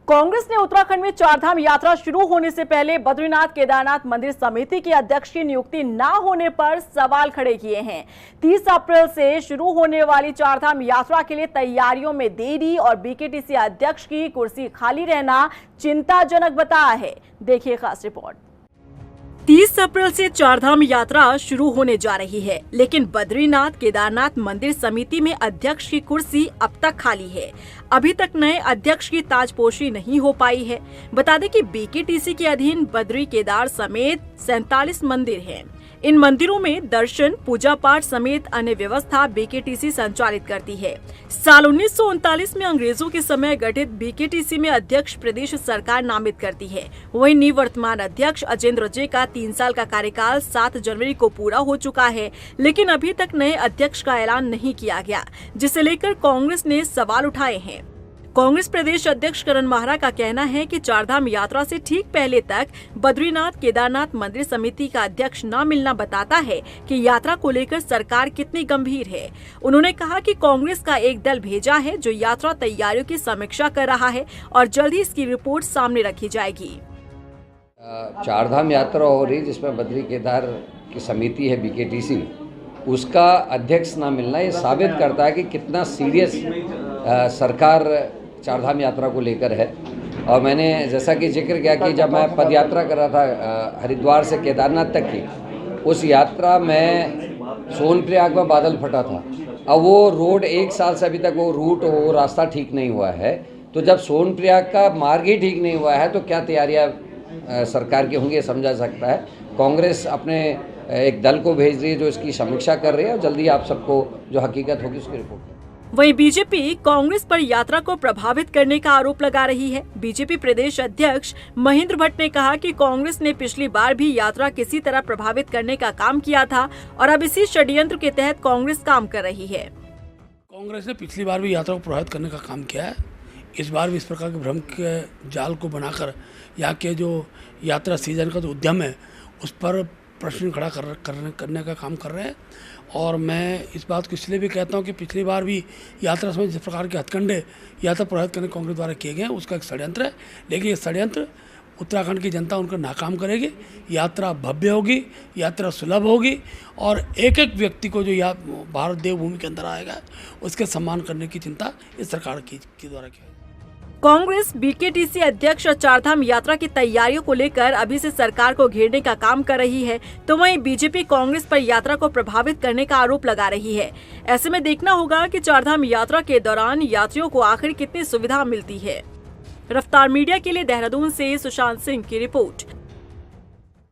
कांग्रेस ने उत्तराखंड में चारधाम यात्रा शुरू होने से पहले बद्रीनाथ केदारनाथ मंदिर समिति की अध्यक्ष की नियुक्ति न होने पर सवाल खड़े किए हैं। 30 अप्रैल से शुरू होने वाली चारधाम यात्रा के लिए तैयारियों में देरी और बीकेटीसी अध्यक्ष की कुर्सी खाली रहना चिंताजनक बताया है। देखिए खास रिपोर्ट। 30 अप्रैल से चारधाम यात्रा शुरू होने जा रही है, लेकिन बद्रीनाथ केदारनाथ मंदिर समिति में अध्यक्ष की कुर्सी अब तक खाली है। अभी तक नए अध्यक्ष की ताजपोशी नहीं हो पाई है। बता दें कि बीकेटीसी के अधीन बद्री केदार समेत 47 मंदिर हैं। इन मंदिरों में दर्शन, पूजा पाठ समेत अन्य व्यवस्था बीकेटीसी संचालित करती है। साल 1939 में अंग्रेजों के समय गठित बीकेटीसी में अध्यक्ष प्रदेश सरकार नामित करती है। वहीं निवर्तमान अध्यक्ष अजेंद्र जे का 3 साल का कार्यकाल 7 जनवरी को पूरा हो चुका है, लेकिन अभी तक नए अध्यक्ष का ऐलान नहीं किया गया, जिसे लेकर कांग्रेस ने सवाल उठाए हैं। कांग्रेस प्रदेश अध्यक्ष करण माहरा का कहना है कि चारधाम यात्रा से ठीक पहले तक बद्रीनाथ केदारनाथ मंदिर समिति का अध्यक्ष न मिलना बताता है कि यात्रा को लेकर सरकार कितनी गंभीर है। उन्होंने कहा कि कांग्रेस का एक दल भेजा है जो यात्रा तैयारियों की समीक्षा कर रहा है और जल्द ही इसकी रिपोर्ट सामने रखी जाएगी। चारधाम यात्रा हो रही जिसमें बद्री केदार की समिति है बीकेटीसी, उसका अध्यक्ष न मिलना ये साबित करता है कि कितना सीरियस सरकार चारधाम यात्रा को लेकर है। और मैंने जैसा कि जिक्र किया कि जब मैं पद यात्रा कर रहा था हरिद्वार से केदारनाथ तक की, उस यात्रा में सोनप्रयाग में बादल फटा था। अब वो रोड 1 साल से अभी तक वो रास्ता ठीक नहीं हुआ है। तो जब सोनप्रयाग का मार्ग ही ठीक नहीं हुआ है तो क्या तैयारियां सरकार की होंगी, समझा सकता है। कांग्रेस अपने एक दल को भेज रही है जो इसकी समीक्षा कर रही है और जल्दी आप सबको जो हकीकत होगी उसकी रिपोर्ट। वहीं बीजेपी कांग्रेस पर यात्रा को प्रभावित करने का आरोप लगा रही है। बीजेपी प्रदेश अध्यक्ष महेंद्र भट्ट ने कहा कि कांग्रेस ने पिछली बार भी यात्रा किसी तरह प्रभावित करने का काम किया था और अब इसी षड्यंत्र के तहत कांग्रेस काम कर रही है। कांग्रेस ने पिछली बार भी यात्रा को प्रभावित करने का काम किया है। इस बार भी इस प्रकार के भ्रम के जाल को बनाकर यहाँ के जो यात्रा सीजन का जो उद्यम है उस पर प्रश्न खड़ा करने का काम कर रहे हैं। और मैं इस बात को इसलिए भी कहता हूं कि पिछली बार भी यात्रा समय जिस प्रकार के हथकंडे यात्रा प्रभावित करने कांग्रेस द्वारा किए गए हैं उसका एक षड्यंत्र है, लेकिन ये षड्यंत्र उत्तराखंड की जनता उनको नाकाम करेगी। यात्रा भव्य होगी, यात्रा सुलभ होगी और एक एक व्यक्ति को जो भारत देवभूमि के अंदर आएगा उसके सम्मान करने की चिंता इस सरकार की द्वारा की। कांग्रेस बीकेटीसी अध्यक्ष और चारधाम यात्रा की तैयारियों को लेकर अभी से सरकार को घेरने का काम कर रही है, तो वहीं बीजेपी कांग्रेस पर यात्रा को प्रभावित करने का आरोप लगा रही है। ऐसे में देखना होगा कि चारधाम यात्रा के दौरान यात्रियों को आखिर कितनी सुविधा मिलती है। रफ्तार मीडिया के लिए देहरादून से सुशांत सिंह की रिपोर्ट।